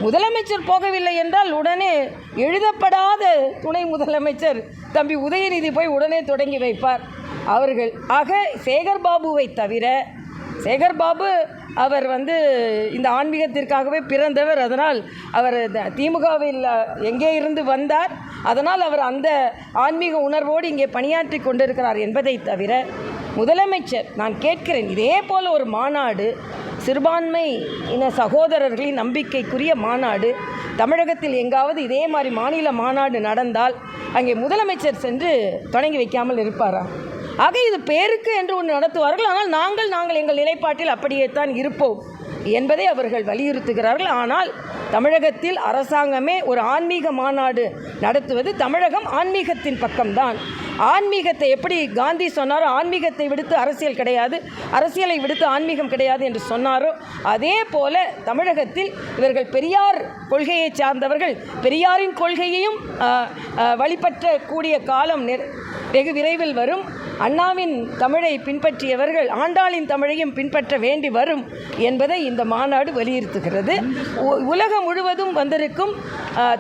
முதலமைச்சர் போகவில்லை என்றால் உடனே எழுதப்படாத துணை முதலமைச்சர் தம்பி உதயநிதி போய் உடனே தொடங்கி வைப்பார் அவர்கள். ஆக சேகர்பாபுவை தவிர, சேகர்பாபு அவர் இந்த ஆன்மீகத்திற்காகவே பிறந்தவர். அதனால் அவர் திமுகவில் எங்கே இருந்து வந்தார், அதனால் அவர் அந்த ஆன்மீக உணர்வோடு இங்கே பணியாற்றி கொண்டிருக்கிறார் என்பதை தவிர முதலமைச்சர், நான் கேட்கிறேன், இதே போல் ஒரு மாநாடு, சிறுபான்மை இன சகோதரர்களின் நம்பிக்கைக்குரிய மாநாடு தமிழகத்தில் எங்காவது இதே மாதிரி மாநில மாநாடு நடந்தால் அங்கே முதலமைச்சர் சென்று தொடங்கி வைக்காமல் இருப்பாரா? ஆக இது பேருக்கு என்று ஒன்று நடத்துவார்கள். ஆனால் நாங்கள் எங்கள் நிலைப்பாட்டில் அப்படியே தான் இருப்போம் என்பதை அவர்கள் வலியுறுத்துகிறார்கள். ஆனால் தமிழகத்தில் அரசாங்கமே ஒரு ஆன்மீக மாநாடு நடத்துவது, தமிழகம் ஆன்மீகத்தின் பக்கம்தான். ஆன்மீகத்தை எப்படி காந்தி சொன்னாரோ, ஆன்மீகத்தை விடுத்து அரசியல் கிடையாது, அரசியலை விடுத்து ஆன்மீகம் கிடையாது என்று சொன்னாரோ, அதே போல தமிழகத்தில் இவர்கள் பெரியார் கொள்கையை சார்ந்தவர்கள், பெரியாரின் கொள்கையையும் வழிபற்றக்கூடிய காலம் வெகு விரைவில் வரும். அண்ணாவின் தமிழை பின்பற்றியவர்கள் ஆண்டாளின் தமிழையும் பின்பற்ற வேண்டி வரும் என்பதை இந்த மாநாடு வலியுறுத்துகிறது. உலகம் முழுவதும் வந்திருக்கும்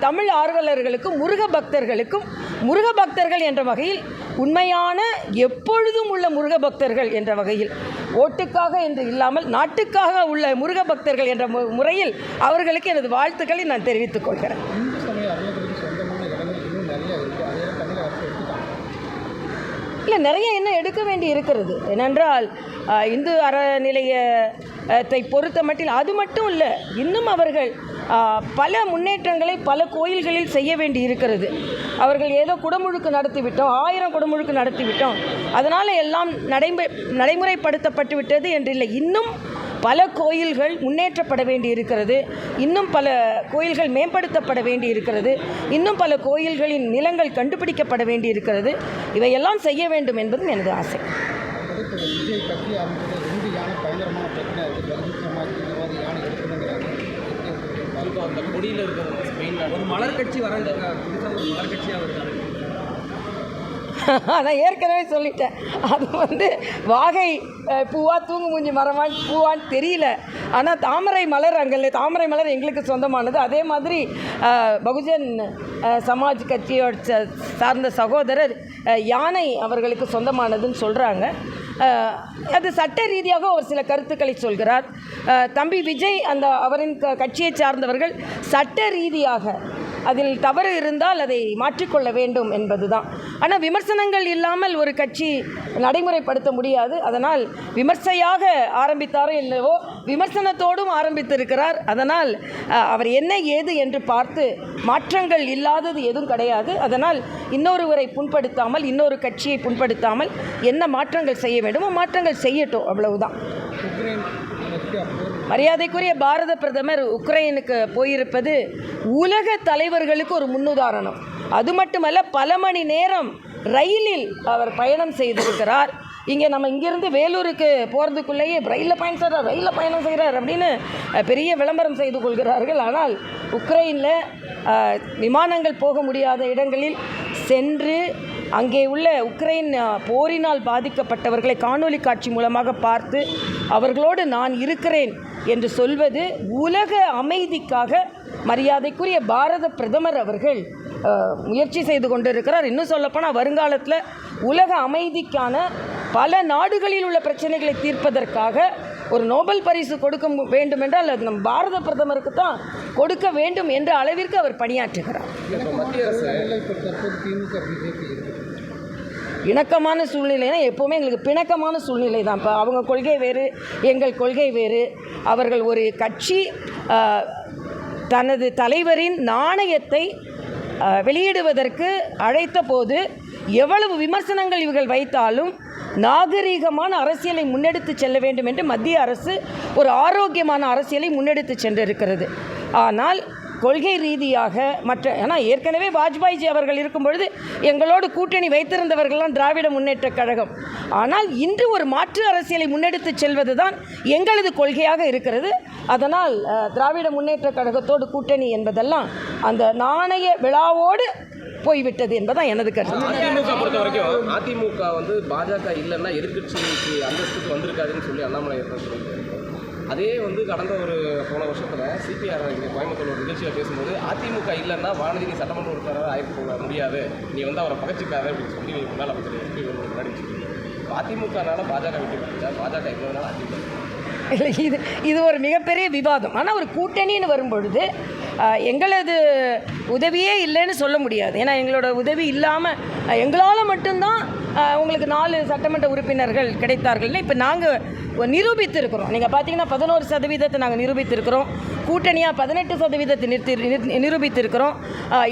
தமிழ் ஆர்வலர்களுக்கும் முருக பக்தர்கள் என்ற வகையில், உண்மையான எப்பொழுதும் உள்ள முருக பக்தர்கள் என்ற வகையில், ஓட்டுக்காக என்று இல்லாமல் நாட்டுக்காக உள்ள முருக பக்தர்கள் என்ற முறையில் அவர்களுக்கு எனது வாழ்த்துக்களை நான் தெரிவித்துக் கொள்கிறேன். இல்லை, நிறைய என்ன எடுக்க வேண்டி இருக்கிறது. ஏனென்றால் இந்து அறநிலையத்தை பொறுத்த மட்டில் அது மட்டும் இல்லை, இன்னும் அவர்கள் பல முன்னேற்றங்களை பல கோயில்களில் செய்ய வேண்டி இருக்கிறது. அவர்கள் ஏதோ குடமுழுக்கு நடத்திவிட்டோம், 1000 குடமுழுக்கு நடத்திவிட்டோம், அதனால் எல்லாம் நடைமுறைப்படுத்தப்பட்டு விட்டது என்று இல்லை. இன்னும் பல கோயில்கள் முன்னேற்றப்பட வேண்டி இருக்கிறது, இன்னும் பல கோயில்கள் மேம்படுத்தப்பட வேண்டி இருக்கிறது, இன்னும் பல கோயில்களின் நிலங்கள் கண்டுபிடிக்கப்பட வேண்டி இருக்கிறது. இவையெல்லாம் செய்ய வேண்டும் என்பதும் எனது ஆசை. ஒரு மலர் கட்சி வர மலர் கட்சியாக வருது. நான் ஏற்கனவே சொல்லிட்டேன், அது வாகை பூவா தூங்கு மூஞ்சி மரமான் பூவான்னு தெரியல. ஆனால் தாமரை மலர் அங்கே, தாமரை மலர் எங்களுக்கு சொந்தமானது. அதே மாதிரி பகுஜன் சமாஜ் கட்சியோட சார்ந்த சகோதரர் யானை அவர்களுக்கு சொந்தமானதுன்னு சொல்கிறாங்க. அது சட்ட ரீதியாக ஒரு சில கருத்துக்களை சொல்கிறார். தம்பி விஜய் அவரின் கட்சியை சார்ந்தவர்கள் சட்ட ரீதியாக அதில் தவறு இருந்தால் அதை மாற்றிக்கொள்ள வேண்டும் என்பதுதான். ஆனால் விமர்சனங்கள் இல்லாமல் ஒரு கட்சி நடைமுறைப்படுத்த முடியாது. அதனால் விமர்சையாக ஆரம்பித்தாரோ என்னவோ, விமர்சனத்தோடும் ஆரம்பித்திருக்கிறார். அதனால் அவர் என்ன ஏது என்று பார்த்து மாற்றங்கள் இல்லாதது எதுவும் கிடையாது. அதனால் இன்னொருவரை புண்படுத்தாமல், இன்னொரு கட்சியை புண்படுத்தாமல் என்ன மாற்றங்கள் செய்ய வேண்டுமோ மாற்றங்கள் செய்யட்டும், அவ்வளவுதான். மரியாதைக்குரிய பாரத பிரதமர் உக்ரைனுக்கு போயிருப்பது உலக தலைவர்களுக்கு ஒரு முன்னுதாரணம். அது மட்டுமல்ல, பல மணி நேரம் ரயிலில் அவர் பயணம் செய்திருக்கிறார். இங்கே நம்ம இங்கேருந்து வேலூருக்கு போகிறதுக்குள்ளேயே ரயிலில் பயணம் செய்கிறார் அப்படின்னு பெரிய விளம்பரம் செய்து கொள்கிறார்கள். ஆனால் உக்ரைனில் விமானங்கள் போக முடியாத இடங்களில் சென்று அங்கே உள்ள உக்ரைன் போரினால் பாதிக்கப்பட்டவர்களை காணொலி காட்சி மூலமாக பார்த்து அவர்களோடு நான் இருக்கிறேன் என்று சொல்வது உலக அமைதிக்காக மரியாதைக்குரிய பாரத பிரதமர் அவர்கள் முயற்சி செய்து கொண்டிருக்கிறார். இன்னும் சொல்லப்போனால் வருங்காலத்தில் உலக அமைதிக்கான பல நாடுகளில் உள்ள பிரச்சனைகளை தீர்ப்பதற்காக ஒரு நோபல் பரிசு கொடுக்க வேண்டும் என்றால் அது நம் பாரத பிரதமருக்கு தான் கொடுக்க வேண்டும் என்ற அளவிற்கு அவர் பணியாற்றுகிறார். இணக்கமான சூழ்நிலைனா எப்போவுமே எங்களுக்கு பிணக்கமான சூழ்நிலை தான். இப்போ அவங்க கொள்கை வேறு, எங்கள் கொள்கை வேறு. அவர்கள் ஒரு கட்சி தனது தலைவரின் நாணயத்தை வெளியிடுவதற்கு அழைத்த போது எவ்வளவு விமர்சனங்கள் இவர்கள் வைத்தாலும் நாகரீகமான அரசியலை முன்னெடுத்து செல்ல வேண்டும் என்று மத்திய அரசு ஒரு ஆரோக்கியமான அரசியலை முன்னெடுத்து சென்றிருக்கிறது. ஆனால் கொள்கை ரீதியாக ஏன்னா ஏற்கனவே வாஜ்பாய்ஜி அவர்கள் இருக்கும் பொழுது எங்களோடு கூட்டணி வைத்திருந்தவர்கள்லாம் திராவிட முன்னேற்ற கழகம். ஆனால் இன்று ஒரு மாற்று அரசியலை முன்னெடுத்து செல்வது தான் எங்களது கொள்கையாக இருக்கிறது. அதனால் திராவிட முன்னேற்ற கழகத்தோடு கூட்டணி என்பதெல்லாம் அந்த நாணய விழாவோடு போய்விட்டது என்பதான் எனது கருத்து. அதிமுக பொறுத்த வரைக்கும் அதிமுக பாஜக இல்லைன்னா எதிர்கட்சிக்கு அந்தஸ்துக்கு வந்திருக்காதுன்னு சொல்லி அண்ணாமலை அதே வந்து கடந்த ஒரு போன வருஷத்தில் சிபிஆர் இங்கே கோயம்புத்தூர் ஒரு நிகழ்ச்சியில் பேசும்போது அதிமுக இல்லைன்னா வானதி நீ சட்டமன்ற உறுப்பினராக ஆயிருக்க முடியாது, நீ வந்து அவரை பகச்சிக்காத அப்படின்னு சொல்லி முன்னாள் அமைச்சர் எஸ்பி முன்னாடி வச்சுருக்கீங்க. அதிமுகனால பாஜக விட்டு வந்துச்சா, பாஜக இருந்ததுனால அதிமுக இல்லை, இது ஒரு மிகப்பெரிய விவாதம். ஆனால் ஒரு கூட்டணின்னு வரும்பொழுது எங்களது உதவியே இல்லைன்னு சொல்ல முடியாது. ஏன்னா எங்களோட உதவி இல்லாமல் எங்களால் மட்டும்தான் உங்களுக்கு 4 சட்டமன்ற உறுப்பினர்கள் கிடைத்தார்கள். இப்போ நாங்கள் நிரூபித்திருக்கிறோம். நீங்கள் பார்த்தீங்கன்னா 11% நாங்கள் நிரூபித்திருக்கிறோம். கூட்டணியாக 18% நிரூபித்திருக்கிறோம்.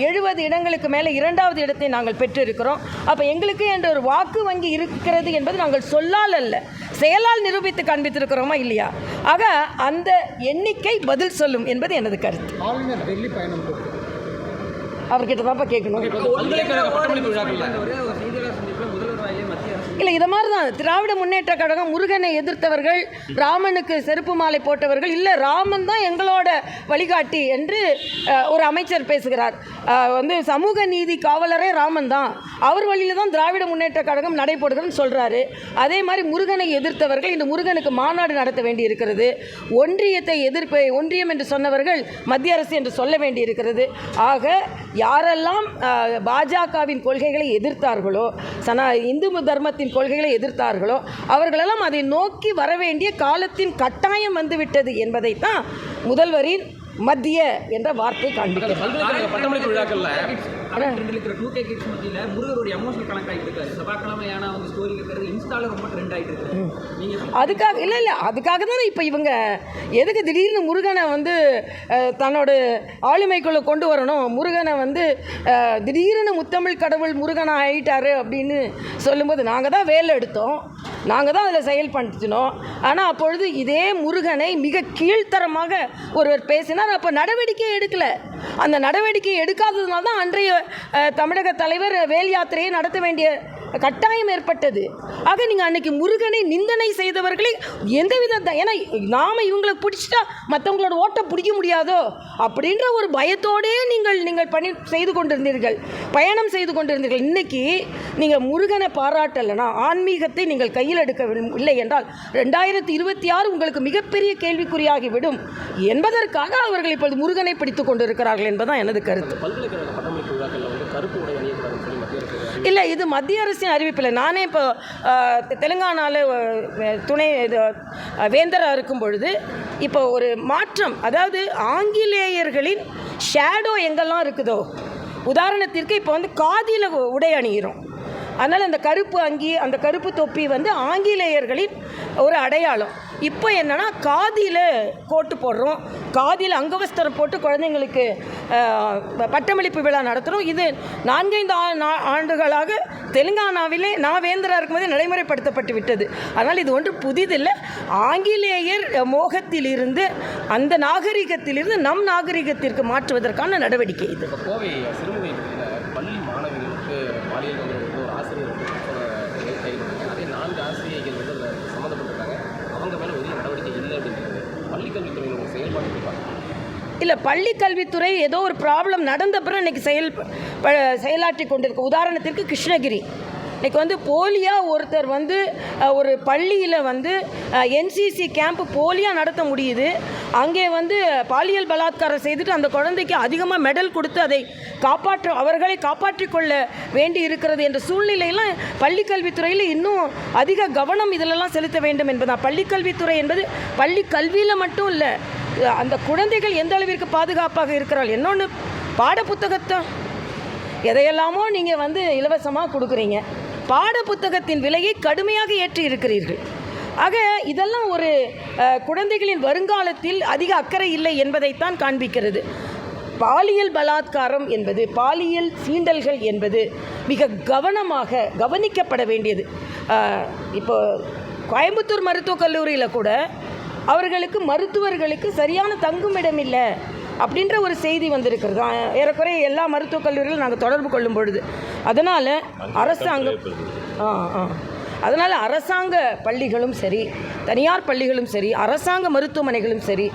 70 இடங்களுக்கு மேலே 2வது இடத்தை நாங்கள் பெற்றிருக்கிறோம். அப்போ எங்களுக்கு என்ற ஒரு வாக்கு வங்கி இருக்கிறது என்பது நாங்கள் சொல்லால் அல்ல, செயலால் நிரூபித்து காண்பித்திருக்கிறோமா இல்லையா? ஆக அந்த எண்ணிக்கை பதில் சொல்லும் என்பது எனது கருத்து. ஆளுநர் டெல்லி பயணம் அவர்கிட்ட தான்ப்பா கேட்கணும். பல்கலைக்கழக பட்டமளிப்பு விழாக்கள் ஒரு செய்தியாளர் சந்திப்பில் முதல்வர் வாயிலே மத்திய அரசு இல்லை, இதை மாதிரி தான் திராவிட முன்னேற்ற கழகம் முருகனை எதிர்த்தவர்கள், ராமனுக்கு செருப்பு மாலை போட்டவர்கள், இல்லை ராமன் தான் எங்களோட வழிகாட்டி என்று ஒரு அமைச்சர் பேசுகிறார். வந்து சமூக நீதி காவலரே ராமன் தான், அவர் வழியில் தான் திராவிட முன்னேற்ற கழகம் நடைபெறுகிறதுன்னு சொல்கிறாரு. அதே மாதிரி முருகனை எதிர்த்தவர்கள் இந்த முருகனுக்கு மாநாடு நடத்த வேண்டி இருக்கிறது. ஒன்றியத்தை ஒன்றியம் என்று சொன்னவர்கள் மத்திய அரசு என்று சொல்ல வேண்டி இருக்கிறது. ஆக யாரெல்லாம் பாஜகவின் கொள்கைகளை எதிர்த்தார்களோ, இந்து தர்மத்தின் கொள்கைகளை எதிர்த்தார்களோ, அவர்களெல்லாம் அதை நோக்கி வர வேண்டிய காலத்தின் கட்டாயம் வந்துவிட்டது என்பதைத்தான் முதல்வரின் மத்திய என்ற வார்த்தை காண்பிக்கிறது. பல்கலைக்கழக பட்டமளிப்பு விழாக்கள்ல இருக்கிற 2K கிட்ஸ் மத்தியில் முருகர் ஒரு எமோஷனல் கனெக்ட் ஆகிட்டு இருக்காரு. செவ்வாய்க்கிழமையான வந்து ஸ்டோரி இருக்கிறது இன்ஸ்டால ரொம்ப ட்ரெண்ட் ஆகிட்டு இருக்கு. நீங்கள் அதுக்காக இல்லை அதுக்காக தானே இப்போ இவங்க எதுக்கு திடீர்னு முருகனை வந்து தன்னோட ஆளுமைக்குள்ளே கொண்டு வரணும், முருகனை வந்து திடீர்னு முத்தமிழ் கடவுள் முருகனாக ஆகிட்டாரு அப்படின்னு சொல்லும்போது நாங்கள் தான் வேலை எடுத்தோம், நாங்கள் தான் அதில் செயல்படுத்தினோம். ஆனால் அப்பொழுது இதே முருகனை மிக கீழ்த்தரமாக ஒருவர் பேசினார். அப்போ நடவடிக்கை எடுக்கலை. அந்த நடவடிக்கை எடுக்காததுனால தான் அன்றைய தமிழக தலைவர் வேல் யாத்திரையை நடத்த வேண்டிய கட்டாயம் ஏற்பட்டது. ஆக நீங்கள் அன்னைக்கு முருகனை நிந்தனை செய்தவர்களை எந்தவித ஏன்னா நாம் இவங்களை பிடிச்சிட்டா மற்றவங்களோட ஓட்டை பிடிக்க முடியாதோ அப்படின்ற ஒரு பயத்தோடே நீங்கள் பணி செய்து கொண்டிருந்தீர்கள், பயணம் செய்து கொண்டிருந்தீர்கள். இன்னைக்கு நீங்கள் முருகனை பாராட்டலைன்னா, ஆன்மீகத்தை நீங்கள் கையில் எடுக்கவில்லை என்றால் 2026 உங்களுக்கு மிகப்பெரிய கேள்விக்குறியாகிவிடும் என்பதற்காக அவர்கள் இப்பொழுது முருகனை பிடித்துக் கொண்டிருக்கிறார்கள் என்பதுதான் எனது கருத்து. பல்கலைக்கழக பட்டமளிப்பு விழாக்களில் வந்து கருப்பு உடை அணியக்கூடாதுன்னு சொல்லி மத்திய அரசு இல்லை, இது மத்திய அரசின் அறிவிப்பில்லை. நானே இப்போ தெலுங்கானாவில் துணை வேந்தராக இருக்கும் பொழுது இப்போ ஒரு மாற்றம், அதாவது ஆங்கிலேயர்களின் ஷேடோ எங்கெல்லாம் இருக்குதோ, உதாரணத்திற்கு இப்போ வந்து காதியில் உடை அணிகிறோம். அதனால் அந்த கருப்பு அங்கி, அந்த கருப்பு தொப்பி வந்து ஆங்கிலேயர்களின் ஒரு அடையாளம். இப்போ என்னென்னா காதியில் கோட்டு போடுறோம், காதியில் அங்கவஸ்திரம் போட்டு குழந்தைங்களுக்கு பட்டமளிப்பு விழா நடத்துகிறோம். இது 4-5 ஆண்டுகளாக தெலுங்கானாவிலே நான் வேந்தராக இருக்கும்போது நடைமுறைப்படுத்தப்பட்டு விட்டது. அதனால் இது ஒன்று புதிதில்லை. ஆங்கிலேயர் மோகத்திலிருந்து, அந்த நாகரிகத்திலிருந்து நம் நாகரிகத்திற்கு மாற்றுவதற்கான நடவடிக்கை இது. கோவை சிறுமுகை பள்ளி மாணவிகளுக்கு பாலியல் தொந்தரவு ஒரு ஆசிரியர் அதே 4 ஆசிரியர்கள் வந்து அதில் சம்மந்தப்பட்டிருக்காங்க. அவங்க மேலே உரிய நடவடிக்கை இல்லை அப்படிங்கிறது பள்ளிக்கல்வித்துறையினுடைய செயல்பாடு இருப்பாங்க. இல்லை, பள்ளிக்கல்வித்துறை ஏதோ ஒரு ப்ராப்ளம் நடந்த பிறகு இன்றைக்கி செயலாற்றி கொண்டிருக்கு. உதாரணத்திற்கு கிருஷ்ணகிரி இன்றைக்கி வந்து போலியாக ஒருத்தர் வந்து ஒரு பள்ளியில் வந்து NCC கேம்ப் போலியாக நடத்த முடியுது. அங்கே வந்து பாலியல் பலாத்காரம் செய்துட்டு அந்த குழந்தைக்கு அதிகமாக மெடல் கொடுத்து அதை அவர்களை காப்பாற்றிக் கொள்ள வேண்டி இருக்கிறது என்ற சூழ்நிலையெல்லாம் பள்ளிக்கல்வித்துறையில் இன்னும் அதிக கவனம் இதிலெல்லாம் செலுத்த வேண்டும் என்பதுதான். பள்ளிக்கல்வித்துறை என்பது பள்ளி கல்வியில் மட்டும் இல்லை, அந்த குழந்தைகள் எந்த அளவிற்கு பாதுகாப்பாக இருக்கிறாள். இன்னொன்று, பாடப்புத்தகத்தை எதையெல்லாமோ நீங்கள் வந்து இலவசமாக கொடுக்குறீங்க, பாடப்புத்தகத்தின் விலையை கடுமையாக ஏற்றி இருக்கிறீர்கள். ஆக இதெல்லாம் ஒரு குழந்தைகளின் வருங்காலத்தில் அதிக அக்கறை இல்லை என்பதைத்தான் காண்பிக்கிறது. பாலியல் பலாத்காரம் என்பது, பாலியல் சீண்டல்கள் என்பது மிக கவனமாக கவனிக்கப்பட வேண்டியது. இப்போ கோயம்புத்தூர் மருத்துவக் கல்லூரியில் கூட மருத்துவர்களுக்கு சரியான தங்குமிடம் இல்லை அப்படின்ற ஒரு செய்தி வந்திருக்கிறது. ஏறக்குறைய எல்லா மருத்துவக் கல்லூரிகளும் நாங்கள் தொடர்பு கொள்ளும் பொழுது அதனால் அரசாங்க பள்ளிகளும் சரி, தனியார் பள்ளிகளும் சரி, அரசாங்க மருத்துவமனைகளும் சரி,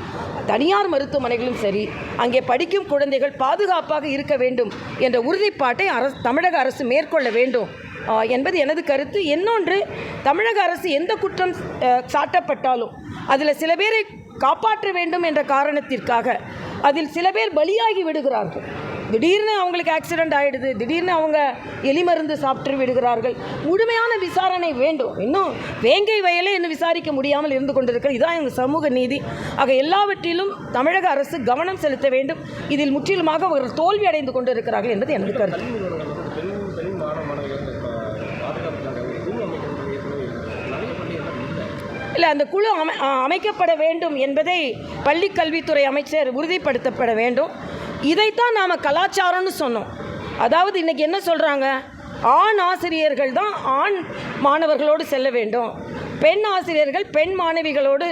தனியார் மருத்துவமனைகளும் சரி, அங்கே படிக்கும் குழந்தைகள் பாதுகாப்பாக இருக்க வேண்டும் என்ற உறுதிப்பாட்டை தமிழக அரசு மேற்கொள்ள வேண்டும் என்பது எனது கருத்து. இன்னொன்று, தமிழக அரசு எந்த குற்றம் சாட்டப்பட்டாலும் அதில் சில பேரை காப்பாற்ற வேண்டும் என்ற காரணத்திற்காக அதில் சில பேர் பலியாகி விடுகிறார்கள். திடீர்னு அவங்களுக்கு ஆக்சிடெண்ட் ஆகிடுது, திடீர்னு அவங்க எலி மருந்து சாப்பிட்டு விடுகிறார்கள். முழுமையான விசாரணை வேண்டும். இன்னும் வேங்கை வயலே இன்னும் விசாரிக்க முடியாமல் இருந்து கொண்டிருக்கிறது. இதுதான் எங்கள் சமூக நீதி. ஆக எல்லாவற்றிலும் தமிழக அரசு கவனம் செலுத்த வேண்டும். இதில் முற்றிலுமாக அவர்கள் தோல்வி அடைந்து கொண்டிருக்கிறார்கள் என்பது எனது கருத்து. இல்லை, அந்த குழு அமைக்கப்பட வேண்டும் என்பதை பள்ளி கல்வித்துறை அமைச்சர் உறுதிப்படுத்தப்பட வேண்டும். இதைத்தான் நாம் கலாச்சாரம்னு சொன்னோம். அதாவது இன்றைக்கி என்ன சொல்கிறாங்க, ஆண் ஆசிரியர்கள் தான் ஆண் மாணவர்களோடு செல்ல வேண்டும், பெண் ஆசிரியர்கள் பெண் மாணவிகளோடு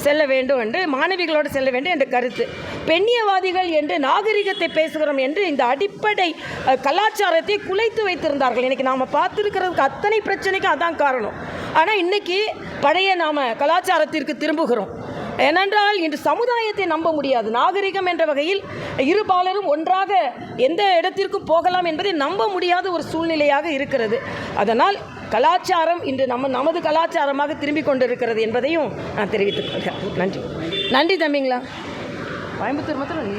செல்ல வேண்டும் என்ற கருத்து. பெண்ணியவாதிகள் என்று நாகரிகத்தை பேசுகிறோம் என்று இந்த அடிப்படை கலாச்சாரத்தை குலைத்து வைத்திருந்தார்கள். இன்றைக்கி நாம் பார்த்துருக்கிறதுக்கு அத்தனை பிரச்சனைக்கும் அதான் காரணம். ஆனால் இன்றைக்கி பழைய நாம் கலாச்சாரத்திற்கு திரும்புகிறோம். ஏனென்றால் இன்று சமுதாயத்தை நம்ப முடியாது. நாகரிகம் என்ற வகையில் இரு பாலரும் ஒன்றாக எந்த இடத்திற்கும் போகலாம் என்பதை நம்ப முடியாத ஒரு சூழ்நிலையாக இருக்கிறது. அதனால் கலாச்சாரம் இன்று நமது கலாச்சாரமாக திரும்பிக் கொண்டிருக்கிறது என்பதையும் நான் தெரிவித்துக் கொள்கிறேன். நன்றி தம்பிங்களா. கோயம்புத்தூர் மாத்திரம்